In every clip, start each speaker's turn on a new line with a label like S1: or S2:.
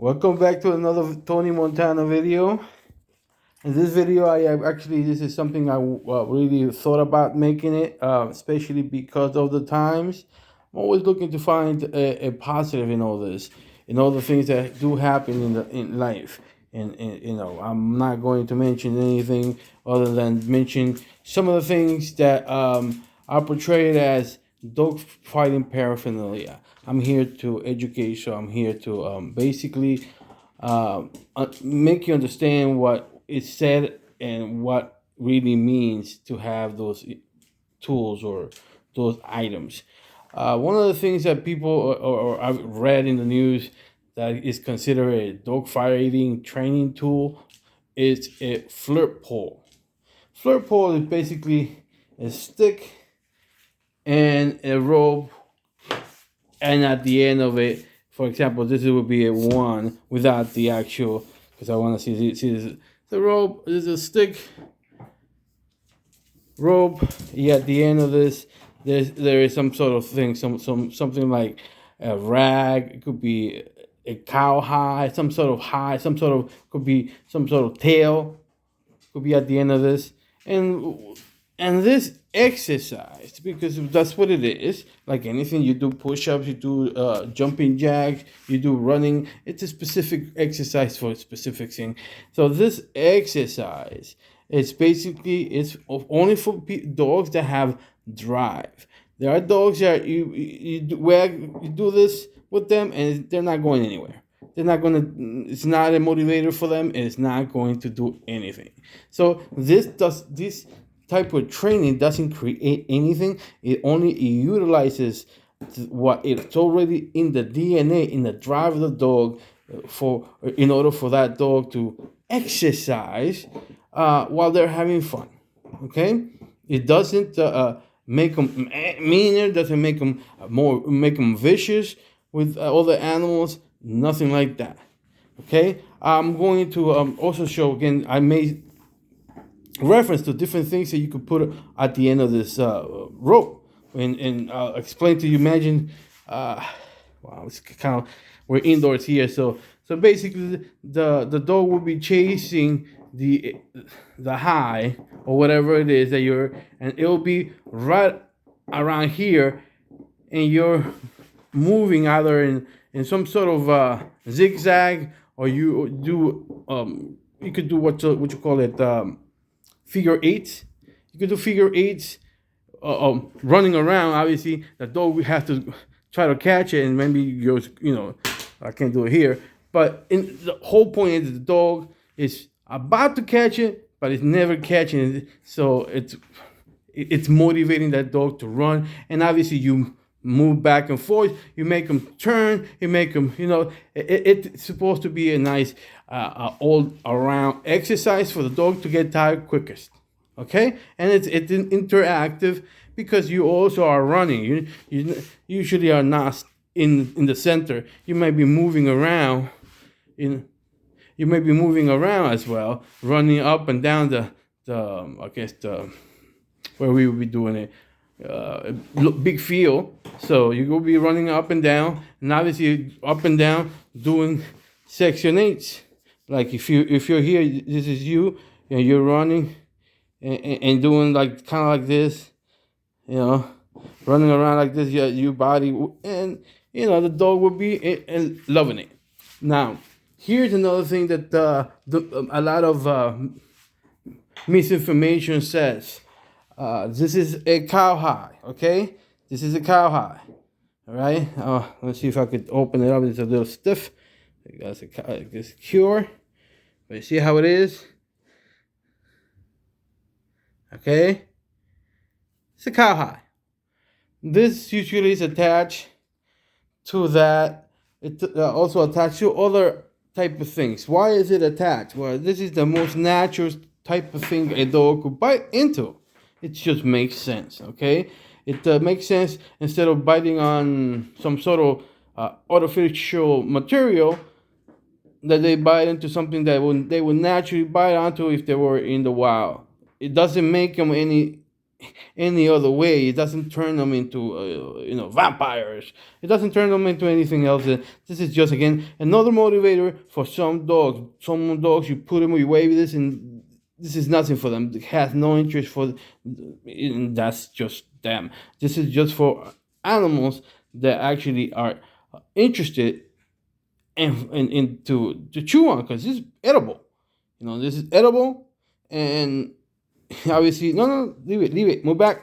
S1: Welcome back to another Tony Montana video. In this video, this is something I really thought about making it, especially because of the times. I'm always looking to find a positive in all this, in all the things that do happen in life. And I'm not going to mention anything other than mention some of the things that are portrayed as dog fighting paraphernalia. I'm here to educate, so I'm here to basically make you understand what is said and what really means to have those tools or those items. One of the things that people or I've read in the news that is considered a dog fighting training tool is a flirt pole. Flirt pole is basically a stick and a rope, and at the end of it, for example, this would be a one without the actual, because I want to see this. The rope is a stick, rope. Yeah, at the end of this, there is some sort of thing, something like a rag. It could be a cowhide, some sort of hide, could be some sort of tail. Could be at the end of this, and this exercise, because that's what it is, like anything you do, push-ups, you do jumping jacks, you do running. It's a specific exercise for a specific thing. So this exercise, it's only for dogs that have drive. There are dogs that you do this with them and they're not going anywhere. They're not gonna. It's not a motivator for them. It's not going to do anything. So this type of training doesn't create anything. It utilizes what it's already in the DNA, in the drive of the dog, in order for that dog to exercise while they're having fun. Okay, it doesn't make them meaner. Doesn't make them vicious with other animals. Nothing like that. Okay, I'm going to also show again. I made reference to different things that you could put at the end of this rope, and I'll explain to you. Imagine, wow, it's kind of, we're indoors here, so basically the dog will be chasing the high or whatever it is that and it'll be right around here, and you're moving either in some sort of zigzag, or you could do what you call it, figure eights. You could do figure eights, running around. Obviously, the dog will have to try to catch it, and maybe I can't do it here. But the whole point is the dog is about to catch it, but it's never catching it. So it's motivating that dog to run, and obviously you move back and forth, you make them turn, you make them, it's supposed to be a nice all around exercise for the dog to get tired quickest. Okay, and it's interactive because you also are running. You usually are not in the center. You might be moving around as well, running up and down the where we will be doing it, big field. So you will be running up and down, and obviously up and down doing section 8. Like if you're here, this is you, and you're running and doing like kind of like this, running around like this. Your body, and the dog will be loving it. Now, here's another thing that a lot of misinformation says. This is a cowhide, okay? This is a cowhide, all right? Let's see if I could open it up. It's a little stiff. That's it's cure. But you see how it is? Okay? It's a cowhide. This usually is attached to that. It's also attached to other type of things. Why is it attached? Well, this is the most natural type of thing a dog could bite into. It just makes sense, okay? It makes sense. Instead of biting on some sort of artificial material, that they bite into something that they would naturally bite onto if they were in the wild. It doesn't make them any any other way. It doesn't turn them into vampires. It doesn't turn them into anything else. This is just, again, another motivator for some dogs. Some dogs, you put them away with this, and this is nothing for them. It has no interest for, and that's just them. This is just for animals that actually are interested in to chew on, because this is edible. This is edible, and obviously, no, leave it, move back.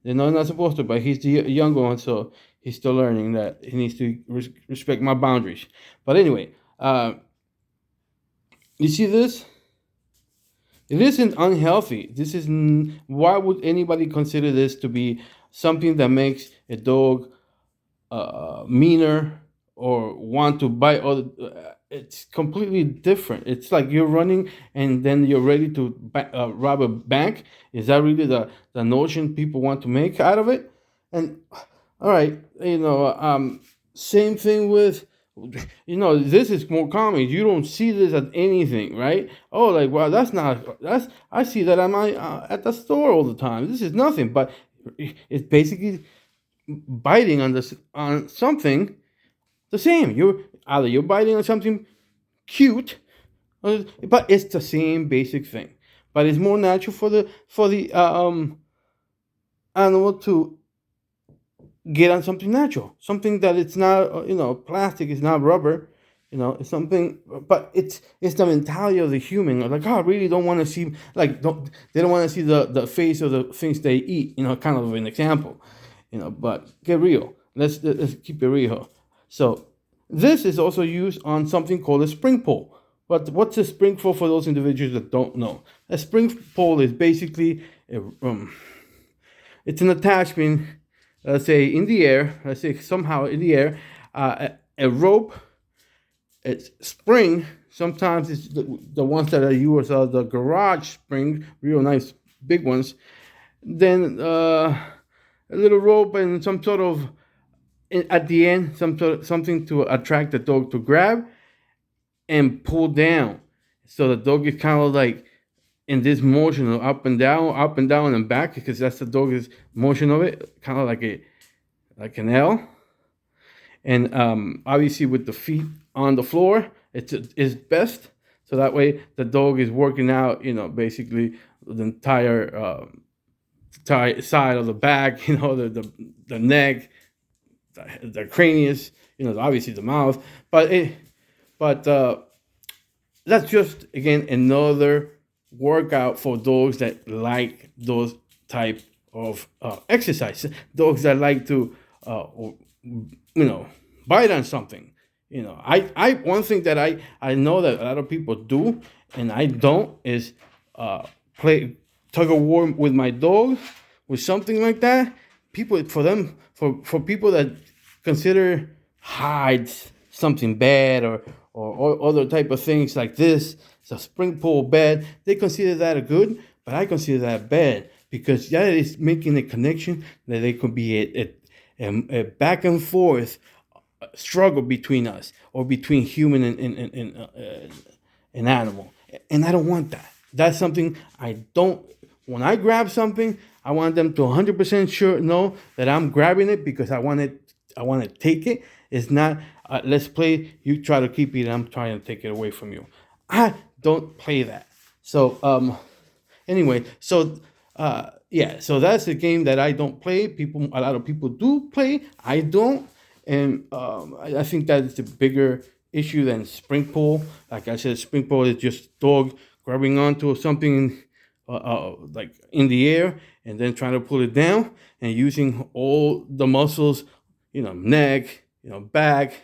S1: They're not supposed to, but he's the younger one, so he's still learning that he needs to respect my boundaries. But anyway, you see this? It isn't unhealthy. This is why would anybody consider this to be something that makes a dog meaner or want to bite other? It's completely different. It's like you're running and then you're ready to rob a bank. Is that really the notion people want to make out of it? And all right, same thing with, this is more common. You don't see this at anything, right? Oh, like, well, I see that at the store all the time. This is nothing, but it's basically biting on something the same. You're biting on something cute, but it's the same basic thing. But it's more natural for the animal to get on something natural, something that it's not, plastic, it's not rubber, it's something. But it's the mentality of the human. Like, oh, I really don't want to see, like, they don't want to see the face of the things they eat. Kind of an example. But get real. Let's keep it real. So this is also used on something called a spring pole. But what's a spring pole for those individuals that don't know? A spring pole is basically it's an attachment, let's say in the air, somehow in the air, a rope, it's spring. Sometimes it's the ones that are used are the garage spring, real nice big ones. Then a little rope and some sort of, at the end, something to attract the dog to grab and pull down. So the dog is kind of like in this motion of up and down and back, because that's the dog's motion of it, kind of like an L. And obviously with the feet on the floor, it's best. So that way the dog is working out, basically the entire side of the back, the neck, the cranius, obviously the mouth, but that's just, again, another workout for dogs that like those type of exercise. Dogs that like to, bite on something. I one thing that I know that a lot of people do, and I don't, is play tug of war with my dog, with something like that. For people that consider hides something bad, or other type of things like this, it's a spring pole bad, they consider that a good, but I consider that bad, because that is making a connection that there could be a back and forth struggle between us, or between human and animal. And I don't want that. That's something I don't. When I grab something, I want them to 100% know that I'm grabbing it because I want to take it. It's not, let's play, you try to keep it, and I'm trying to take it away from you. I don't play that. So anyway, so so that's a game that I don't play. A lot of people do play. I don't. And I think that is the bigger issue than spring pole. Like I said, spring pole is just dog grabbing onto something like in the air, and then trying to pull it down, and using all the muscles, neck, back,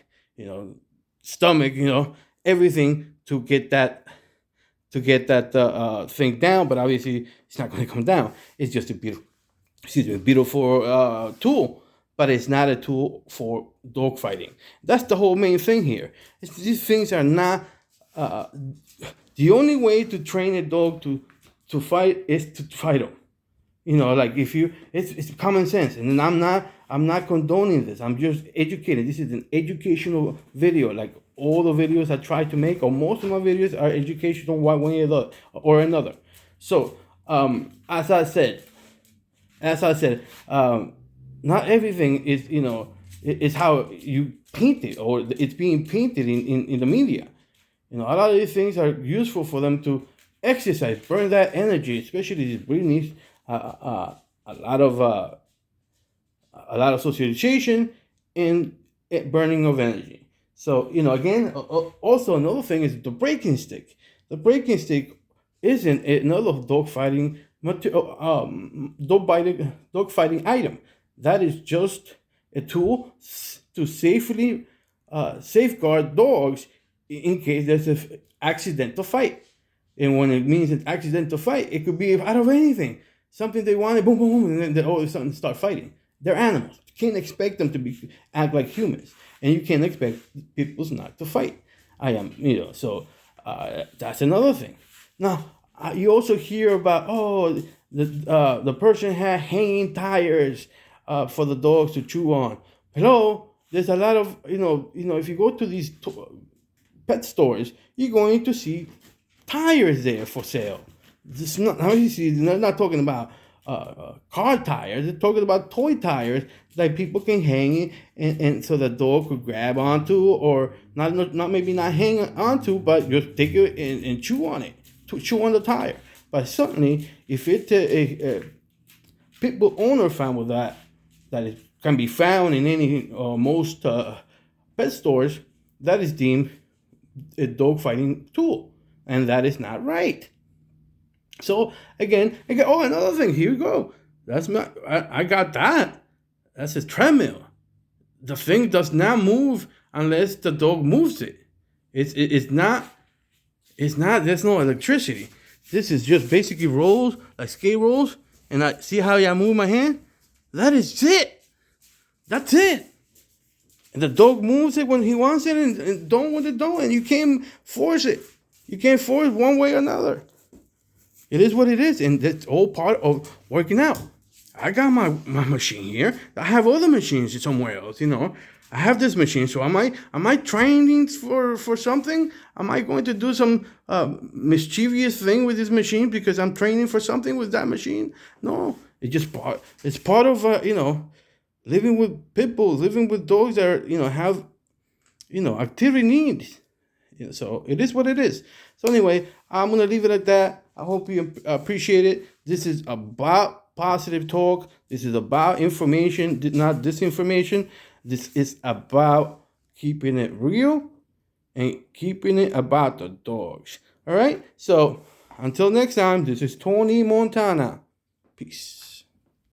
S1: stomach, everything to get that thing down. But obviously it's not going to come down. It's just a beautiful tool, but it's not a tool for dog fighting. That's the whole main thing here. These things are not the only way to train a dog to fight is to fight them. Like it's common sense. And I'm not condoning this. I'm just educating. This is an educational video. Like all the videos I try to make, or most of my videos, are educational one way or another. So, as I said, as I said, not everything is, is how you paint it, or it's being painted in the media. A lot of these things are useful for them to exercise, burn that energy, especially these breeding, a lot of socialization and burning of energy. So, again, also another thing is the breaking stick. The breaking stick isn't another dog fighting item. That is just a tool to safely safeguard dogs in case there's an accidental fight. And when it means an accidental fight, it could be out of anything. Something they wanted, boom, boom, boom, and then they all of a sudden start fighting. They're animals. You can't expect them to act like humans, and you can't expect people not to fight. So that's another thing. Now, you also hear about, the person had hanging tires for the dogs to chew on. Hello, there's a lot of if you go to these pet stores, you're going to see tires there for sale. This not, they're not talking about car tires. They're talking about toy tires that people can hang and so the dog could grab onto, or not maybe not hang onto, but just take it and chew on it, chew on the tire. But certainly, if it's a pit bull owner found with that it can be found in any most pet stores, that is deemed a dog fighting tool, and that is not right. So again, another thing. Here we go. I got that. That's a treadmill. The thing does not move unless the dog moves it. It's not. There's no electricity. This is just basically rolls, like skate rolls, and I see how I move my hand. That is it. That's it. And the dog moves it when he wants it, and don't when it don't, and you can't force it. You can't force one way or another. It is what it is, and that's all part of working out. I got my machine here. I have other machines somewhere else, I have this machine, so am I training for something? Am I going to do some mischievous thing with this machine because I'm training for something with that machine? No, it's part of living with pit bulls, living with dogs that are, have activity needs. So it is what it is. So anyway, I'm going to leave it at that. I hope you appreciate it. This is about positive talk. This is about information, not disinformation. This is about keeping it real and keeping it about the dogs. All right? So until next time, this is Tony Montana. Peace.